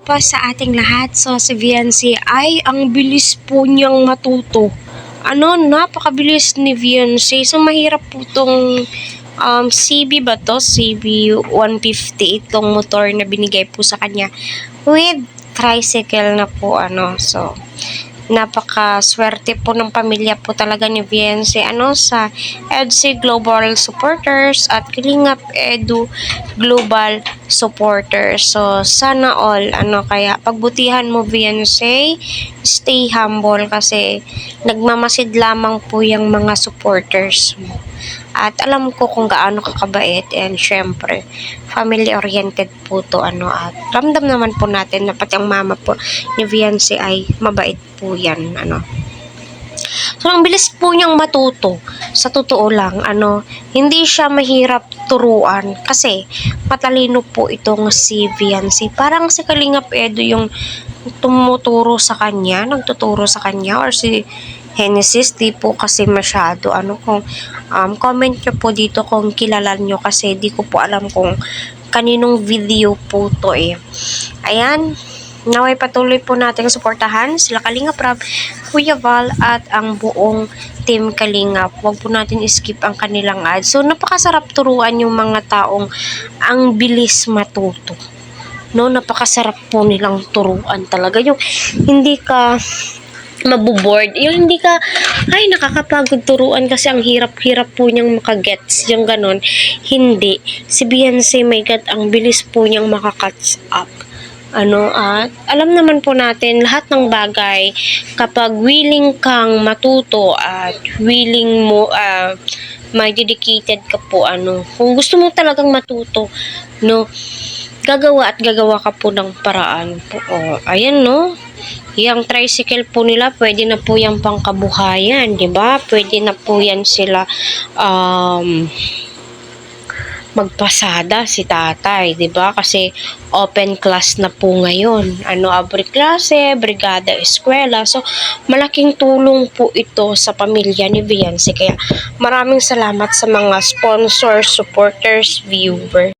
po sa ating lahat. So, si Viancy ay ang bilis po niyang matuto. Napakabilis ni Viancy. So, mahirap po itong CB ba to? CB 150 itong motor na binigay po sa kanya with tricycle na po. So, napaka-swerte po ng pamilya po talaga ni Viancy sa EDC Global Supporters at Kalingap Edu Global Supporters. So, sana all, kaya pagbutihan mo Viancy, stay humble kasi nagmamasid lamang po yung mga supporters mo. At alam ko kung gaano kakabait and syempre, family-oriented po to at ramdam naman po natin na pati ang mama po ni Viancy ay mabait po yan, So, ang bilis po niyang matuto. Sa totoo lang, hindi siya mahirap turuan kasi matalino po itong si Viancy. Parang si Kalingap Edu yung nagtuturo sa kanya or si Genesis, di po kasi masyado. Kung comment nyo po dito kung kilala nyo kasi di ko po alam kung kaninong video po to Ayan, naway patuloy po natin suportahan sila Kalingap Rab, Kuya Val at ang buong Team Kalingap. Huwag po natin skip ang kanilang ads. So, napakasarap turuan yung mga taong ang bilis matuto. Napakasarap po nilang turuan talaga. Yung hindi ka mabuboard. Yung hindi ka, nakakapagod turuan kasi ang hirap-hirap po niyang makagets. Yung ganon. Hindi. Si Viancy, my God, ang bilis po niyang makakatch up. At alam naman po natin lahat ng bagay kapag willing kang matuto at willing mo may dedicated ka po kung gusto mo talagang matuto gagawa ka po ng paraan po. Ayan yung tricycle po nila pwede na po yung pangkabuhayan, di ba? Pwede na po yan sila magpasada si tatay, 'di ba? Kasi open class na po ngayon. Every klase, brigada, eskwela. So, malaking tulong po ito sa pamilya ni Viancy. Kaya maraming salamat sa mga sponsors, supporters, viewers.